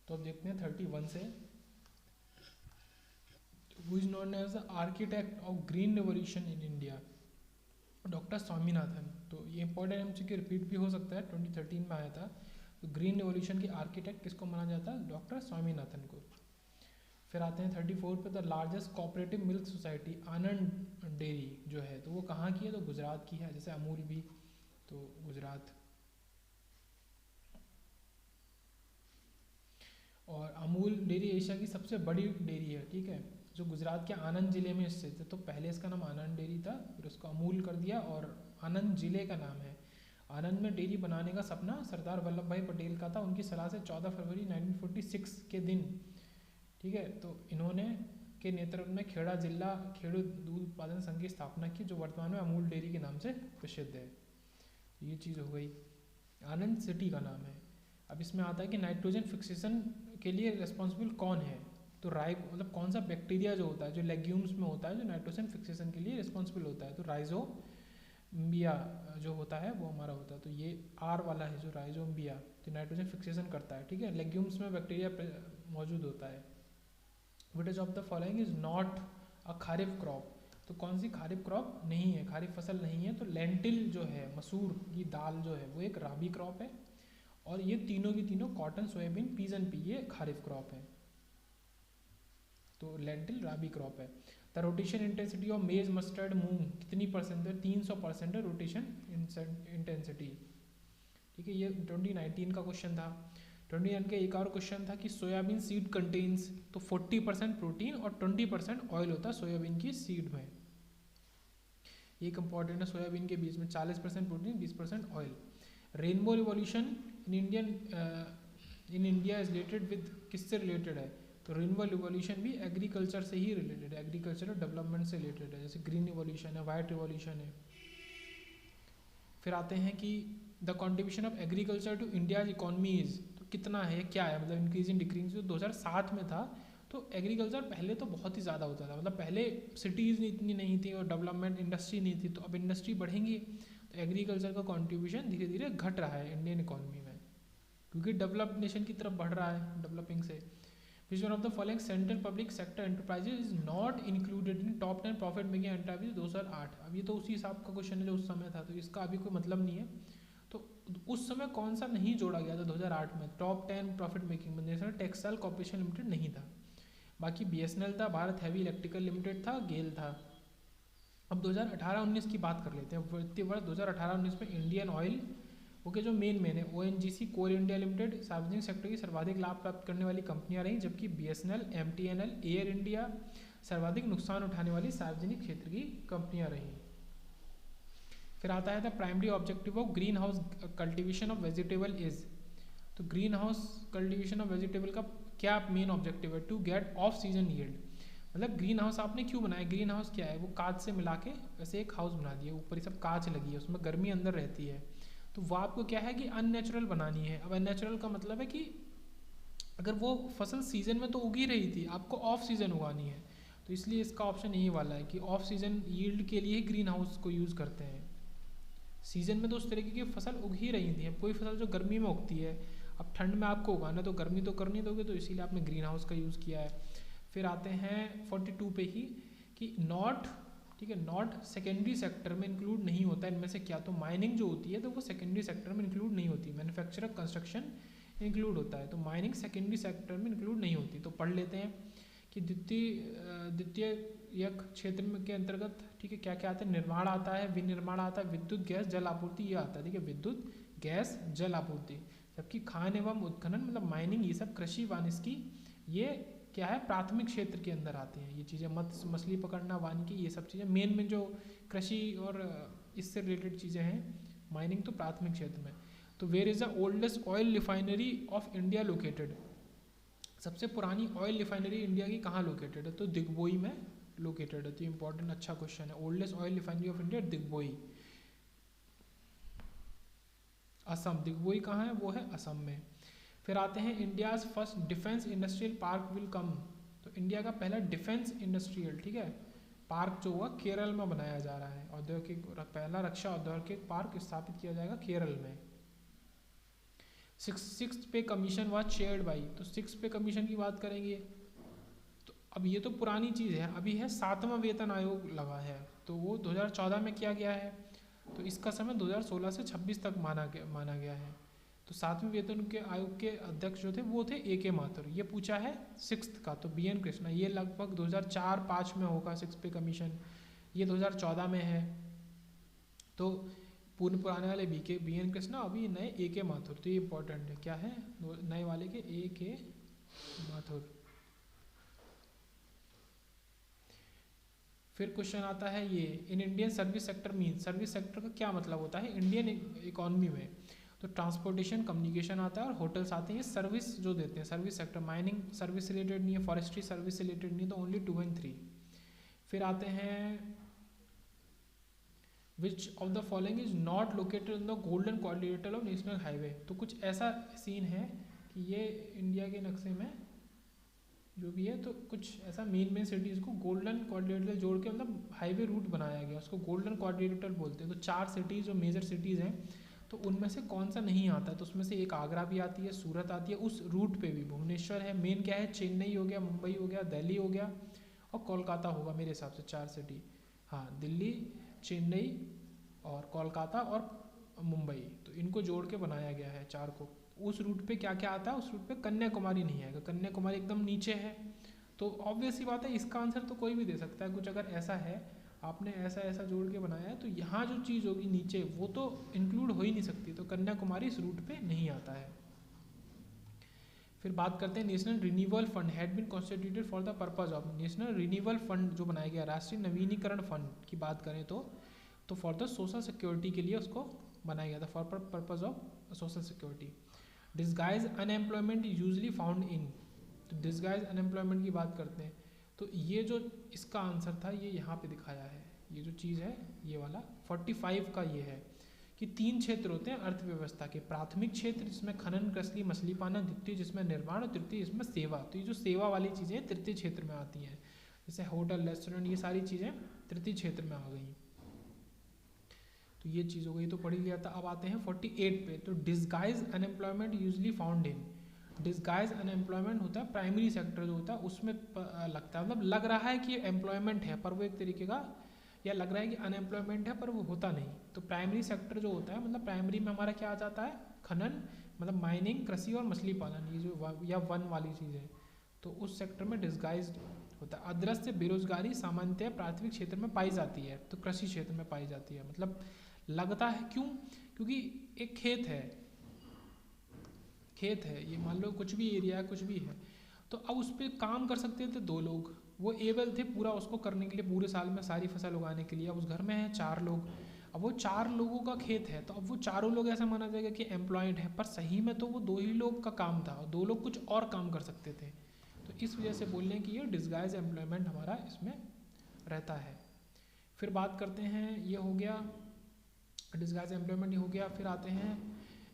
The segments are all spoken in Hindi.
तो अब देखते हैं 31 से, who is known as the architect of green revolution in India, doctor Swaminathan. तो ये इंपॉर्टेंट एमसीक्यू रिपीट भी हो सकता है, 2013 में आया था। तो ग्रीन रेवोल्यूशन के आर्किटेक्ट किसको माना जाता है? डॉक्टर स्वामीनाथन को। फिर आते हैं 34 पे, the largest cooperative milk society Anand dairy जो है, तो वो कहाँ की है? तो गुजरात की है, जैसे अमूल भी, तो गुजरात। और अमूल डेयरी एशिया की सबसे बड़ी डेयरी है, ठीक है, जो गुजरात के आनंद जिले में स्थित है। तो पहले इसका नाम आनंद डेयरी था, फिर उसको अमूल कर दिया और आनंद जिले का नाम है। आनंद में डेयरी बनाने का सपना सरदार वल्लभ भाई पटेल का था, उनकी सलाह से 14 फरवरी 1946 के दिन, ठीक है। तो इन्होंने के नेतृत्व में खेड़ा जिला खेड़ू दूध उत्पादन संघ की स्थापना की, जो वर्तमान में अमूल डेयरी के नाम से प्रसिद्ध है। ये चीज़ हो गई। आनंद सिटी का नाम है। अब इसमें आता है कि नाइट्रोजन फिक्सेशन के लिए रिस्पॉन्सिबल कौन है? तो मतलब कौन सा बैक्टीरिया जो होता है, जो लेग्यूम्स में होता है, जो नाइट्रोजन फिक्सेशन के लिए रिस्पॉन्सिबल होता है, तो राइजोबिया जो होता है वो हमारा होता है। तो ये आर वाला है जो राइजोबिया, तो नाइट्रोजन फिक्सेशन करता है, ठीक है। लेग्यूम्स में बैक्टीरिया मौजूद होता है। Which is of the following is not a kharif crop? तो कौन सी खारिफ क्रॉप नहीं है, खारिफ फसल नहीं है? तो लेंटिल जो है, मसूर की दाल जो है, वो एक राबी क्रॉप है। और ये तीनों की तीनों cotton, soybean, peas and pea, ये खारिफ क्रॉप है। तो लेंटिल राबी क्रॉप है। The rotation intensity of maize mustard moong कितनी परसेंट है? 300% है रोटेशन इंटेंसिटी, ठीक है। ये 2019 का क्वेश्चन था। 2019 का एक और क्वेश्चन था कि सोयाबीन सीड कंटेन्स, तो 40% प्रोटीन और 20% ऑयल होता है सोयाबीन की सीड में। एक इंपॉर्टेंट है, सोयाबीन के बीच में 40% protein, 20% oil. Rainbow revolution in India is related with, किससे रिलेटेड है? तो रेनबो रिवॉल्यूशन भी एग्रीकल्चर से ही रिलेटेड है, एग्रीकल्चरल डेवलपमेंट से रिलेटेड है, जैसे ग्रीन रिवॉल्यूशन है, वाइट रिवॉल्यूशन है। फिर आते हैं कि the contribution of agriculture to India's economy is, तो कितना है, क्या है, मतलब इंक्रीज इन डिक्रीज। जो 2007 में था, तो एग्रीकल्चर पहले तो बहुत ही ज़्यादा होता था, मतलब पहले सिटीज़ इतनी नहीं थी और डेवलपमेंट इंडस्ट्री नहीं थी। तो अब इंडस्ट्री बढ़ेंगी तो एग्रीकल्चर का कॉन्ट्रीब्यूशन धीरे धीरे घट रहा है इंडियन इकॉनमी में, क्योंकि डेवलप्ड नेशन की तरफ बढ़ रहा है, डेवलपिंग से। Which one of the following central public sector enterprises is not included in top 10 profit making enterprises 2008? अब ये तो उसी हिसाब का क्वेश्चन है जो उस समय था, तो इसका अभी कोई मतलब नहीं है। तो उस समय कौन सा नहीं जोड़ा गया था 2008 में टॉप 10 प्रॉफिट मेकिंग में? नेशनल टेक्सटाइल कॉर्पोरेशन लिमिटेड नहीं था, बाकी बीएसएनएल था, भारत हैवी इलेक्ट्रिकल लिमिटेड था, गेल था। अब 2018-19 की बात कर लेते हैं। वित्तीय वर्ष 2018-19 में इंडियन ऑयल, ओके, जो मेन है, ओएनजीसी कोल इंडिया लिमिटेड सार्वजनिक सेक्टर की सर्वाधिक लाभ प्राप्त करने वाली कंपनियां रहीं, जबकि बीएसएनएल, एमटीएनएल, एयर इंडिया सर्वाधिक नुकसान उठाने वाली सार्वजनिक क्षेत्र की कंपनियां रहीं। फिर आता है the primary objective of green house cultivation of vegetable is, तो green house cultivation of vegetable का क्या मेन ऑब्जेक्टिव है? To get off season yield, मतलब ग्रीन हाउस आपने क्यों बनाया? ग्रीन हाउस क्या है? वो कांच से मिला के वैसे एक हाउस बना दिया, ऊपर ही सब कांच लगी है, उसमें गर्मी अंदर रहती है। तो वो आपको क्या है कि अननेचुरल बनानी है। अब अननेचुरल का मतलब है कि अगर वो फसल सीजन में तो उगी रही थी, आपको ऑफ सीजन उगानी है, तो इसलिए इसका ऑप्शन यही वाला है कि ऑफ सीजन यील्ड के लिए ही ग्रीन हाउस को यूज़ करते हैं। सीजन में तो उस तरीके की फसल उग ही रही थी। अब कोई फसल जो गर्मी में उगती है, अब ठंड में आपको उगाना तो गर्मी तो करनी दोगे, तो इसीलिए आपने ग्रीन हाउस का यूज़ किया है। फिर आते हैं 42 पे ही कि नॉट, ठीक है, नॉट सेकेंडरी सेक्टर में इंक्लूड नहीं होता इनमें से क्या? तो माइनिंग जो होती है तो वो सेकेंडरी सेक्टर में इंक्लूड नहीं होती, मैन्युफैक्चर कंस्ट्रक्शन इंक्लूड होता है, तो माइनिंग सेकेंडरी सेक्टर में इंक्लूड नहीं होती। तो पढ़ लेते हैं कि द्वितीय क्षेत्र में के अंतर्गत, ठीक है, क्या क्या आता है? निर्माण आता है, विनिर्माण आता है, विद्युत गैस जल आपूर्ति, ये आता है, ठीक है, विद्युत गैस जल आपूर्ति। जबकि खान एवं उत्खनन मतलब माइनिंग, ये सब कृषि वानिकी, ये क्या है, प्राथमिक क्षेत्र के अंदर आते हैं ये चीज़ें। मत्स्य मछली पकड़ना, वानिकी, ये सब चीज़ें मेन में जो कृषि और इससे रिलेटेड चीज़ें हैं। माइनिंग तो प्राथमिक क्षेत्र में। तो where is the oldest oil refinery of India located, सबसे पुरानी ऑयल रिफाइनरी इंडिया की कहाँ लोकेटेड है? तो दिग्बोई में लोकेटेड है। तो इंपॉर्टेंट अच्छा क्वेश्चन है। Oldest oil refinery of India Digboi, Assam. Digboi कहाँ है? वो है असम में। फिर आते हैं India's first defence industrial park will come, तो इंडिया का पहला डिफेंस इंडस्ट्रियल, ठीक है, पार्क जो हुआ केरल में बनाया जा रहा है। औद्योगिक पहला रक्षा औद्योगिक पार्क स्थापित किया जाएगा केरल में। सिक्स पे कमीशन वाज शेयर्ड बाई, तो सिक्स पे कमीशन की बात करेंगे तो अब ये तो पुरानी चीज़ है, अभी है 7वां वेतन आयोग लगा है, तो वो 2014 में किया गया है, तो इसका समय 2016 से 26 तक माना गया है। तो 7वें वेतन के आयोग के अध्यक्ष जो थे वो थे AK माथुर। ये पूछा है सिक्स्थ का, तो BN कृष्णा, ये लगभग 2004-05 में होगा सिक्स पे कमीशन, ये 2014 में है। तो पुराने वाले BN कृष्णा, अभी नए AK माथुर, तो ये इंपॉर्टेंट है, क्या है नए वाले के AK माथुर। फिर क्वेश्चन आता है ये, in Indian service sector mean, service sector का क्या मतलब होता है इंडियन इकोनॉमी में, तो ट्रांसपोर्टेशन, कम्युनिकेशन आता है और होटल्स आते हैं, ये सर्विस जो देते हैं service sector. Mining service related नहीं है, फॉरेस्ट्री सर्विस रिलेटेड नहीं है, तो ओनली 2 and 3। फिर आते हैं which of the following is not located in the golden quadrilateral of national highway, तो कुछ ऐसा सीन है कि ये इंडिया के नक्शे में जो भी है, तो कुछ ऐसा मेन सिटीज़ को गोल्डन क्वाड्रिलेटरल जोड़ के मतलब हाईवे रूट बनाया गया, उसको गोल्डन क्वाड्रिलेटरल बोलते हैं। तो 4 सिटीज़ जो मेजर सिटीज़ हैं, तो उनमें से कौन सा नहीं आता, तो उसमें से एक आगरा भी आती है, सूरत आती है, उस रूट पे भी भुवनेश्वर है, मेन क्या है चेन्नई हो गया, मुंबई हो गया, दिल्ली हो गया और कोलकाता होगा मेरे हिसाब से 4 सिटी, हाँ दिल्ली, चेन्नई और कोलकाता और मुंबई, तो इनको जोड़ के बनाया गया है 4 को। उस रूट पे क्या क्या आता है, उस रूट पे कन्याकुमारी नहीं आएगा, कन्याकुमारी एकदम नीचे है, तो ऑब्वियस ही बात है इसका आंसर तो कोई भी दे सकता है, कुछ अगर ऐसा है आपने ऐसा ऐसा जोड़ के बनाया है, तो यहाँ जो चीज़ होगी नीचे वो तो इंक्लूड हो ही नहीं सकती, तो कन्याकुमारी इस रूट पे नहीं आता है। फिर बात करते हैं national renewal fund had been constituted for the purpose of, national renewal fund जो बनाया गया, राष्ट्रीय नवीनीकरण फंड की बात करें तो फॉर द सोशल सिक्योरिटी के लिए उसको बनाया गया था, for purpose of social security. Disguise unemployment usually found in, तो डिस्गाइज अनएम्प्लॉयमेंट की बात करते हैं, तो ये जो इसका आंसर था ये यहाँ पे दिखाया है, ये जो चीज़ है ये वाला 45 का ये है कि 3 क्षेत्र होते हैं अर्थव्यवस्था के, प्राथमिक क्षेत्र जिसमें खनन, कृषि, मछली पालन, द्वितीय जिसमें निर्माण और तृतीय इसमें सेवा, तो ये जो सेवा वाली चीज़ें तृतीय क्षेत्र में आती हैं, जैसे होटल, रेस्टोरेंट, ये सारी चीज़ें तृतीय क्षेत्र में आ गई। तो ये चीज़ हो गई, तो पढ़ लिया था। अब आते हैं 48 पे, तो disguise unemployment usually found in, disguise unemployment होता है प्राइमरी सेक्टर जो होता है उसमें लगता है, मतलब लग रहा है कि एम्प्लॉयमेंट है पर वो एक तरीके का, या लग रहा है कि अनएम्प्लॉयमेंट है पर वो होता नहीं। तो प्राइमरी सेक्टर जो होता है मतलब प्राइमरी में हमारा क्या आ जाता है, खनन मतलब माइनिंग, कृषि और मछली पालन, ये जो या वन वाली चीज़ है, तो उस सेक्टर में डिस्गाइज होता है। अदृश्य बेरोजगारी सामान्यतः प्राथमिक क्षेत्र में पाई जाती है, तो कृषि क्षेत्र में पाई जाती है, मतलब लगता है क्यों, क्योंकि एक खेत है ये, मान लो कुछ भी एरिया है, कुछ भी है, तो अब उस पर काम कर सकते थे 2 लोग, वो एबल थे पूरा उसको करने के लिए, पूरे साल में सारी फसल उगाने के लिए। अब उस घर में है 4 लोग, अब वो 4 लोगों का खेत है, तो अब वो चारों लोग ऐसा माना जाएगा कि एम्प्लॉयड है, पर सही में तो वो 2 ही लोग का काम था, 2 लोग कुछ और काम कर सकते थे, तो इस वजह से बोल रहे हैं कि ये डिस्गाइज एम्प्लॉयमेंट हमारा इसमें रहता है। फिर बात करते हैं, ये हो गया डिस्गाइज एम्प्लॉयमेंट, ये हो गया। फिर आते हैं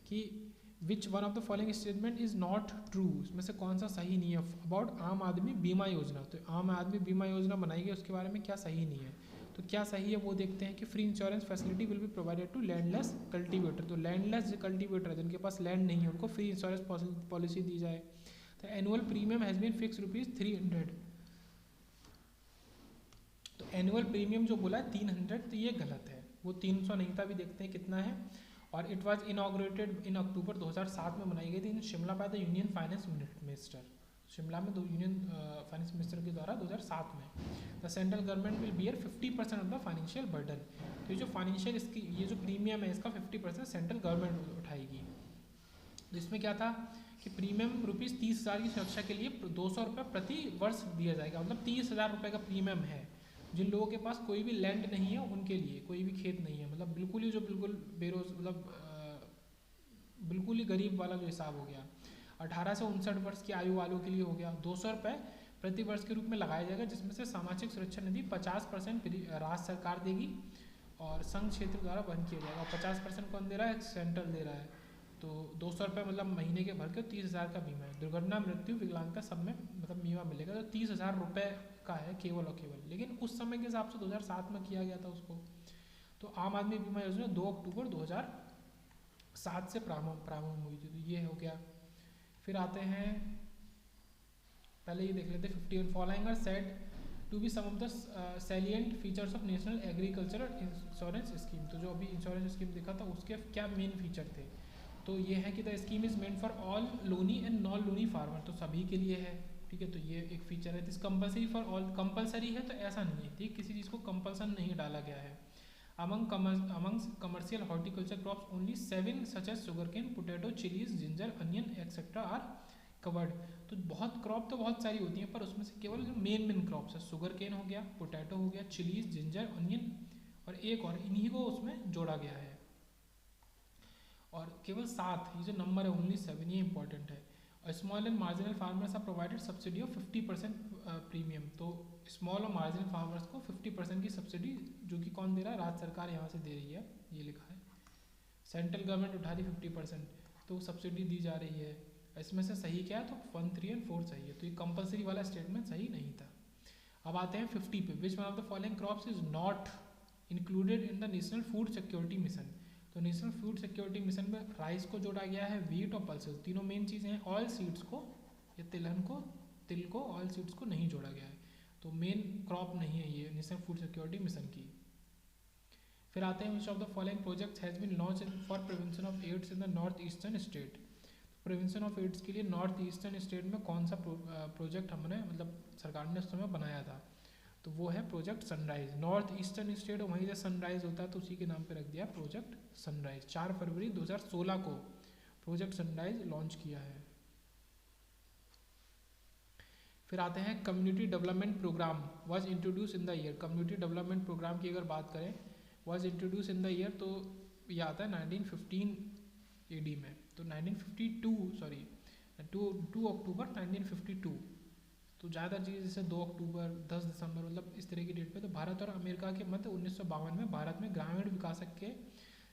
कि which one of the following statement is not true, इसमें से कौन सा सही नहीं है, अबाउट आम आदमी बीमा योजना, तो आम आदमी बीमा योजना बनाई गई उसके बारे में क्या सही नहीं है, तो क्या सही है वो देखते हैं कि free insurance facility will be provided to landless cultivator, तो लैंडलेस कल्टीवेटर जिनके पास लैंड नहीं है उनको फ्री इंश्योरेंस पॉलिसी दी जाए। तो annual premium has been fix ₹300, तो एनुअल प्रीमियम जो बोला है 300, तो ये गलत है, वो 300 नहीं था, अभी देखते हैं कितना है। और it was inaugurated in October 2007 में बनाई गई थी in Shimla by the union finance minister, Shimla में यूनियन फाइनेंस मिनिस्टर के द्वारा 2007 में। The central government will bear 50% of the financial burden, तो ये जो फाइनेंशियल इसकी ये जो प्रीमियम है इसका 50% सेंट्रल गवर्नमेंट उठाएगी। तो इसमें क्या था कि प्रीमियम ₹30,000 की सुरक्षा के लिए ₹200 प्रति वर्ष दिया जाएगा, मतलब ₹30,000 का प्रीमियम है। जिन लोगों के पास कोई भी लैंड नहीं है उनके लिए, कोई भी खेत नहीं है, मतलब बिल्कुल ही जो बिल्कुल मतलब बिल्कुल ही गरीब वाला जो हिसाब हो गया। 18 से 59 वर्ष की आयु वालों के लिए हो गया ₹200 प्रति वर्ष के रूप में लगाया जाएगा, जिसमें से सामाजिक सुरक्षा निधि 50% राज्य सरकार देगी और संघ क्षेत्र द्वारा वहन किया जाएगा। 50% कौन दे रहा है, सेंट्रल दे रहा है। तो ₹200 मतलब महीने के भर के 30,000 का बीमा है। दुर्घटना, मृत्यु, विकलांगता सब में मतलब बीमा मिलेगा, तो ₹30,000 का है केवल और केवल, लेकिन उस समय के हिसाब से 2007 में किया गया था उसको। तो आम आदमी बीमा योजना 2 अक्टूबर 7 से प्रारंभ हुई थी। तो ये हो गया। फिर आते हैं, पहले ये देख लेते हैं 51 following are said to be some of the salient features of national agricultural insurance scheme. तो जो अभी इंश्योरेंस स्कीम देखा था उसके क्या मेन फीचर थे, तो ये है कि the scheme is meant for all Loni and non Loni farmer, तो सभी के लिए है, ठीक है। तो ये एक फीचर है। This compulsory for all, compulsory है तो ऐसा नहीं है, ठीक, किसी चीज़ को कंपल्सन नहीं डाला गया है। amongst commercial horticulture crops only 7 such as sugarcane, potato, chilies, ginger, onion etc are covered। तो बहुत क्रॉप तो बहुत सारी होती हैं, पर उसमें से केवल जो मेन क्रॉप्स है, शुगर केन हो गया, पोटैटो हो गया, चिलीज, जिंजर, अनियन और एक और, इन्हीं को उसमें जोड़ा गया है। और केवल 7, ये जो नंबर है ओनली 7, ये इंपॉर्टेंट है। और small and marginal farmers are provided subsidy of 50% premium. तो स्मॉल और मार्जिनल फार्मर्स को 50% की सब्सिडी, जो कि कौन दे रहा है, राज्य सरकार यहाँ से दे रही है, ये लिखा है। सेंट्रल गवर्नमेंट उठा रही 50%, तो सब्सिडी दी जा रही है। इसमें से सही क्या है, तो 1, 3 और 4 चाहिए, तो ये कंपलसरी वाला स्टेटमेंट सही नहीं था। अब आते हैं 50 पे। Which one of the following crops is not included in the national food security mission. तो नेशनल फूड सिक्योरिटी मिशन में राइस को जोड़ा गया है, व्हीट और पल्सेस, तीनों मेन चीज़ें हैं। ऑयल सीड्स को या तिल को ऑयल सीड्स को नहीं जोड़ा गया है, तो मेन क्रॉप नहीं है ये नेशनल फूड सिक्योरिटी मिशन की। फिर आते हैं which of the following projects has been launch for prevention of AIDS in the north eastern state. Prevention of AIDS के लिए नॉर्थ ईस्टर्न स्टेट में कौन सा प्रोजेक्ट हमने, मतलब सरकार ने उस समय बनाया था, तो वो है project sunrise. North eastern state, वहीं से सनराइज होता है तो उसी के नाम पे रख दिया प्रोजेक्ट सनराइज। 4 फरवरी 2016 को प्रोजेक्ट सनराइज लॉन्च किया है। फिर आते हैं community development programme was introduce in the year. Community development programme की अगर बात करें, was introduce in the year, तो ये आता है 1915 AD में। तो 2 अक्टूबर 1952। तो ज़्यादा चीज़ जैसे 2 अक्टूबर, 10 दिसंबर, मतलब इस तरह की डेट पे। तो भारत और अमेरिका के मध्य 1952 में भारत में ग्रामीण विकास के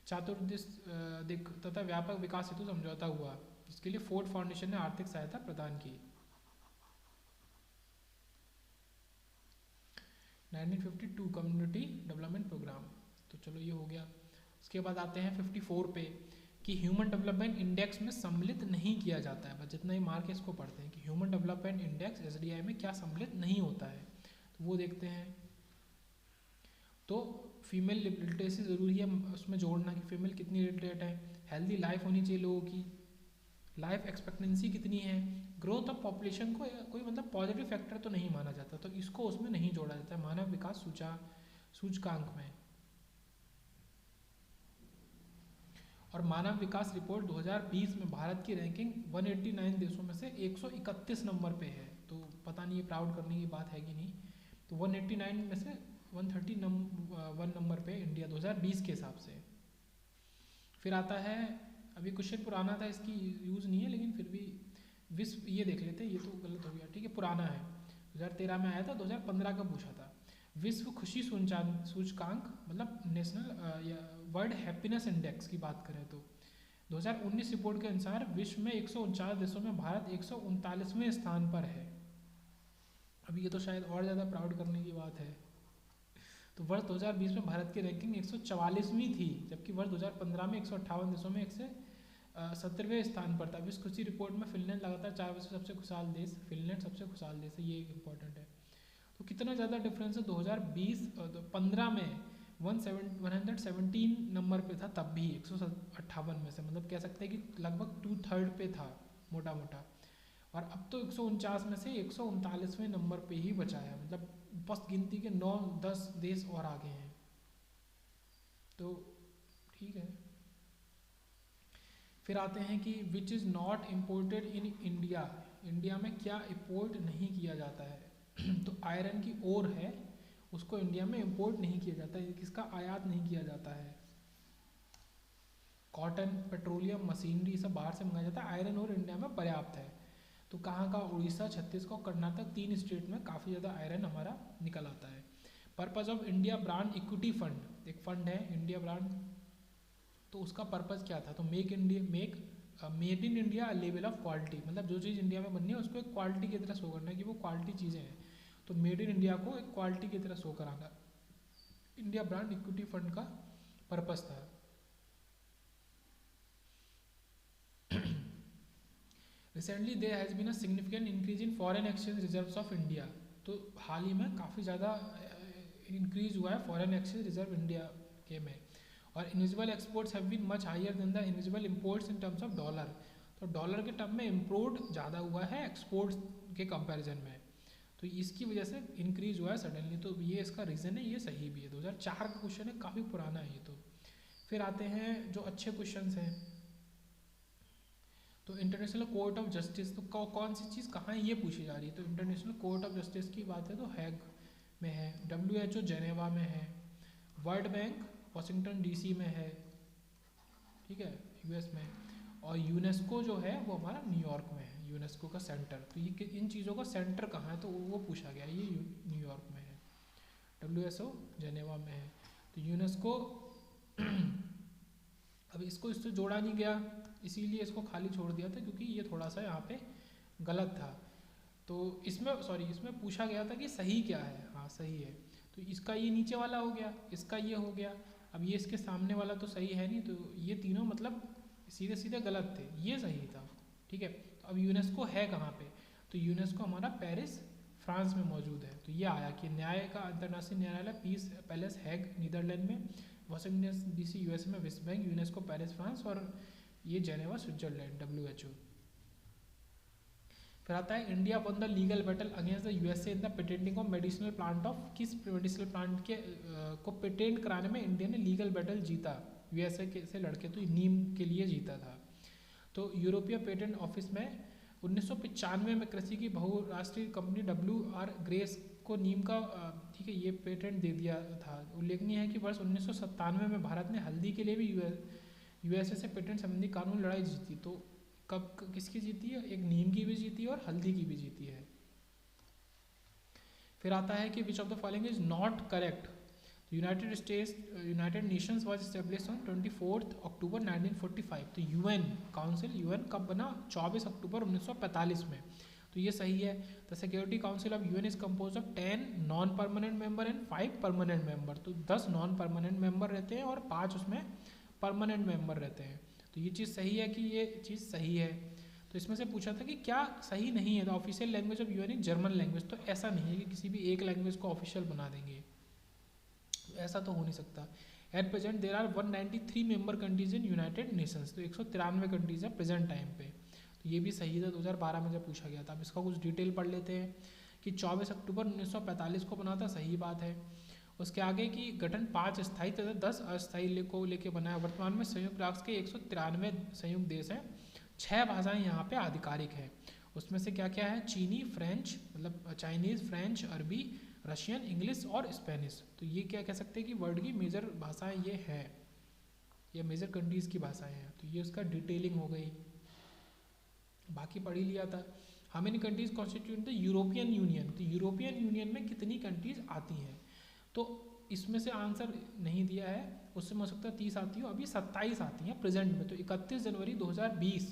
चातुर्दिश तथा व्यापक विकास हेतु समझौता हुआ, जिसके लिए फोर्ड फाउंडेशन ने आर्थिक सहायता प्रदान की। 1952 कम्युनिटी डेवलपमेंट प्रोग्राम। तो चलो ये हो गया। उसके बाद आते हैं 54 पे कि ह्यूमन डेवलपमेंट इंडेक्स में सम्मिलित नहीं किया जाता है। बस जितना ही मार्क है इसको पढ़ते हैं कि ह्यूमन डेवलपमेंट इंडेक्स SDI में क्या सम्मिलित नहीं होता है, तो वो देखते हैं। तो फीमेल लिटरेसी ज़रूरी है उसमें जोड़ना कि फीमेल कितनी लिटरेट है, हेल्दी लाइफ होनी चाहिए लोगों की, लाइफ एक्सपेक्टेंसी कितनी है, ग्रोथ ऑफ पॉपुलेशन को कोई मतलब पॉजिटिव फैक्टर तो नहीं माना जाता, तो इसको उसमें नहीं जोड़ा जाता है मानव विकास सूचकांक में। और मानव विकास रिपोर्ट 2020 में भारत की रैंकिंग 189 देशों में से 131 नंबर पे है। तो पता नहीं ये प्राउड करने की बात है कि नहीं। तो 189 में से 131 नंबर पे इंडिया 2020 के हिसाब से। फिर आता है, अभी क्वेश्चन पुराना था, इसकी यूज़ नहीं है, लेकिन फिर भी विश्व, ये देख लेते हैं, ये तो गलत हो गया, ठीक है, पुराना है, 2013 में आया था, 2015 का पूछा था। विश्व खुशी सूचकांक, मतलब नेशनल वर्ल्ड हैप्पीनेस इंडेक्स की बात करें तो 2019 रिपोर्ट के अनुसार विश्व में 149 देशों में भारत 139वें स्थान पर है। अभी ये तो शायद और ज़्यादा प्राउड करने की बात है। तो वर्ष 2020 में भारत की रैंकिंग 144वीं थी, जबकि वर्ष 2015 में 158 देशों में 170वें स्थान पर था। विश्व खुशी रिपोर्ट में फिनलैंड लगातार 4 वर्ष सबसे खुशहाल देश, फिनलैंड सबसे खुशहाल देश है, ये इंपॉर्टेंट है। तो कितना ज़्यादा डिफरेंस है, 2015 में 117 नंबर पे था, तब भी 158 में से, मतलब कह सकते हैं कि लगभग 2/3 पे था मोटा मोटा। और अब तो 149 में से 139वें नंबर पे ही बचा है, मतलब बस गिनती के 9-10 देश और आगे हैं। तो ठीक है। फिर आते हैं कि which is not imported in India. India में क्या इम्पोर्ट नहीं किया जाता है तो आयरन की ओर है, उसको इंडिया में इम्पोर्ट नहीं किया जाता है, किसका आयात नहीं किया जाता है। कॉटन, पेट्रोलियम, मशीनरी सब बाहर से मंगाया जाता है, आयरन और इंडिया में पर्याप्त है। तो कहाँ का, उड़ीसा, छत्तीसगढ़, कर्नाटक, 3 स्टेट में काफ़ी ज़्यादा आयरन हमारा निकल आता है। Purpose of India brand equity fund, एक फंड है इंडिया ब्रांड, तो उसका पर्पज़ क्या था, तो made in India level of quality, मतलब जो चीज़ इंडिया में बननी है उसको एक क्वालिटी की तरह शो करना है कि वो क्वालिटी चीज़ें हैं, तो मेड इन इंडिया को एक क्वालिटी की तरह शो कराना इंडिया ब्रांड इक्विटी फंड का पर्पज़ था। Recently there has been a significant increase in foreign exchange reserves of India. तो हाल ही में काफ़ी ज़्यादा इंक्रीज हुआ है फॉरेन एक्सचेंज रिजर्व इंडिया के में। और invisible exports have been much higher than the invisible imports in terms of dollar. तो डॉलर के टर्म में इम्पोर्ट ज़्यादा हुआ है एक्सपोर्ट्स के कंपैरिजन में, तो इसकी वजह से इंक्रीज हुआ है सडनली। तो ये इसका रीज़न है, ये सही भी है। 2004 का क्वेश्चन है, काफ़ी पुराना है ये तो। फिर आते हैं जो अच्छे क्वेश्चंस हैं, तो इंटरनेशनल कोर्ट ऑफ जस्टिस, तो कौन सी चीज़ कहाँ है ये पूछी जा रही है। तो इंटरनेशनल कोर्ट ऑफ जस्टिस की बात है तो हैग में है, WHO जेनेवा में है, वर्ल्ड बैंक वाशिंगटन DC में है, ठीक है, US में, और यूनेस्को जो है वो हमारा न्यूयॉर्क में है, यूनेस्को का सेंटर। तो ये इन चीज़ों का सेंटर कहाँ है तो वो पूछा गया, ये न्यूयॉर्क में है। WHO जेनेवा में है। तो यूनेस्को अब इससे जोड़ा नहीं गया, इसीलिए इसको खाली छोड़ दिया था, क्योंकि ये थोड़ा सा यहाँ पे गलत था। तो इसमें पूछा गया था कि सही क्या है। हाँ सही है, तो इसका ये नीचे वाला हो गया, इसका ये हो गया, अब ये इसके सामने वाला तो सही है नहीं, तो ये तीनों मतलब सीधे सीधे गलत थे, ये सही था, ठीक है। तो अब यूनेस्को है कहाँ पे, तो यूनेस्को हमारा पेरिस फ्रांस में मौजूद है। तो ये आया कि न्याय का अंतर्राष्ट्रीय न्यायालय पीस पैलेस हैग नीदरलैंड में, वाशिंगटन DC USA में, विश्व बैंक, यूनेस्को पेरिस फ्रांस, और ये जेनेवा स्विट्जरलैंड WHO। फिर आता है India one the legal battle against the USA in the patenting of medicinal plant of, किस मेडिसिनल प्लांट के को पेटेंट कराने में इंडिया ने लीगल बैटल जीता USA से लड़के, तो नीम के लिए जीता था। तो यूरोपीय पेटेंट ऑफिस में 1995 में कृषि की बहुराष्ट्रीय कंपनी WR ग्रेस को नीम का, ठीक है, ये पेटेंट दे दिया था। उल्लेखनीय है कि वर्ष 1997 में भारत ने हल्दी के लिए भी USA से पेटेंट संबंधी कानून लड़ाई जीती। तो कब किसकी जीती है, एक नीम की भी जीती है और हल्दी की भी जीती है। फिर आता है कि विच of the following is not correct. United Nations was established on 24 अक्टूबर 1945। तो यूएन कब बना, 24 अक्टूबर 1945 में। तो ये सही है। The security council of UN is compose of 10 non permanent member and 5 permanent member. तो 10 नॉन परमानेंट मेंबर रहते हैं और 5 उसमें परमानेंट मेंबर रहते हैं। तो ये चीज़ सही है कि ये चीज़ सही है। तो इसमें से पूछा था कि क्या सही नहीं है। The official language of UN is German language. तो ऐसा नहीं है कि किसी भी एक लैंग्वेज को ऑफिशियल बना देंगे, ऐसा तो हो नहीं सकता। At present there are 193 member countries in United Nations. तो 193 कंट्रीज है प्रेजेंट टाइम पे। तो ये भी सही था 2012 में जब पूछा गया था। अब इसका कुछ डिटेल पढ़ लेते हैं कि 24 अक्टूबर 1945 को बना था, सही बात है। उसके आगे की गठन 5 स्थायी तथा 10 अस्थायी को लेके बना है। वर्तमान में संयुक्त राष्ट्र के 193 संयुक्त देश हैं। 6 भाषाएं यहाँ पे आधिकारिक है। उसमें से क्या क्या है, चीनी, फ्रेंच, मतलब चाइनीज़, फ्रेंच, अरबी, रशियन, इंग्लिश और स्पेनिश। तो ये क्या कह सकते हैं कि वर्ल्ड की मेजर भाषाएं ये हैं, ये मेजर कंट्रीज़ की भाषाएं हैं। तो ये उसका डिटेलिंग हो गई, बाकी पढ़ ही लिया था। How many countries constitute the European union. तो यूरोपियन यूनियन में कितनी कंट्रीज आती हैं, तो इसमें से आंसर नहीं दिया है, उससे हो सकता है 30 आती हो, अभी 27 आती हैं प्रेजेंट में। तो 31 जनवरी 2020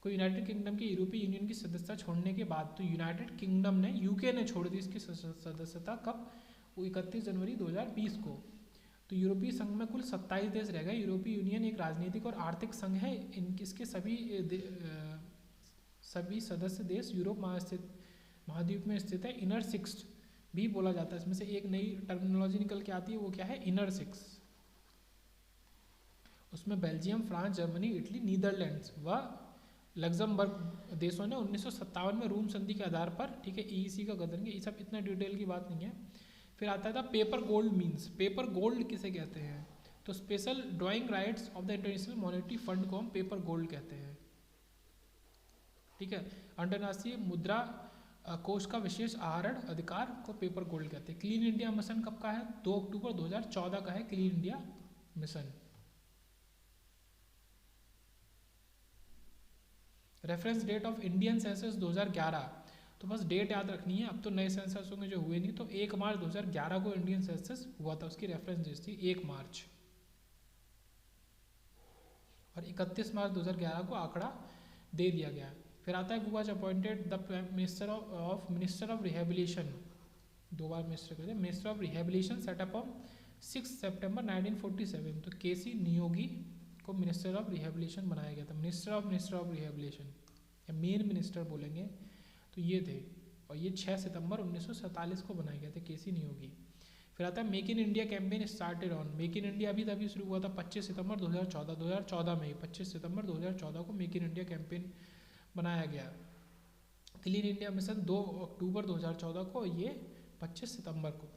को यूनाइटेड किंगडम के यूरोपीय यूनियन की सदस्यता छोड़ने के बाद, तो यूनाइटेड किंगडम ने, UK ने छोड़ दी इसकी सदस्यता कब, वो 31 जनवरी 2020 को। तो यूरोपीय संघ में कुल 27 देश रह गए। यूरोपीय यूनियन एक राजनीतिक और आर्थिक संघ है। इसके सभी सदस्य देश यूरोप महाद्वीप में स्थित है। इनर सिक्स भी बोला जाता है। इसमें से एक नई टर्मिनोलॉजी निकल के आती है, वो क्या है, इनर सिक्स। उसमें Belgium, France, Germany, Italy, Netherlands व लग्जमबर्ग देशों ने 1957 में रोम संधि के आधार पर, ठीक है, EEC का गठन किया। ये सब इतना डिटेल की बात नहीं है। फिर आता था paper gold means. Paper gold किसे कहते हैं, तो special drawing rights of the international monetary fund को हम पेपर गोल्ड कहते हैं, ठीक है। अंतर्राष्ट्रीय मुद्रा कोष का विशेष आहरण अधिकार को पेपर गोल्ड कहते हैं। क्लीन इंडिया मिशन कब का है, 2 अक्टूबर 2014 का है clean India mission. Reference date of Indian census 2011। तो बस डेट याद रखनी है, अब तो नए सेंसस होंगे जो हुए नहीं। तो 1 मार्च 2011 को इंडियन सेंसस हुआ था, उसकी रेफरेंस डेट थी 1 मार्च। और 31 मार्च 2011 को आंकड़ा दे दिया गया। फिर आता है, was appointed the minister of rehabilitation, 2 bar minister of rehabilitation setup on 6 सितंबर 1947। तो KC नियोगी को मिनिस्टर ऑफ रिहेबिलिटेशन बनाया गया था। मिनिस्टर ऑफ रिहेबिलिटेशन या मेन मिनिस्टर बोलेंगे, तो ये थे। और ये 6 सितंबर 1947 को बनाए गए थे, केसी नियोगी। फिर आता है make in India campaign started on. Make in India अभी तभी शुरू हुआ था 25 सितंबर 2014 में ही, 25 सितंबर 2014 को मेक इन इंडिया कैंपेन बनाया गया। क्लीन इंडिया मिशन 2 अक्टूबर 2014 को, ये 25 सितंबर को।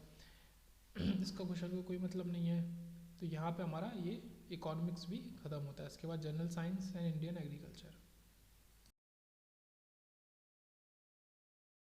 इसका क्वेश्चन को कोई मतलब नहीं है। तो यहाँ पे हमारा ये इकोनॉमिक्स भी खत्म होता है। इसके बाद general science and Indian agriculture.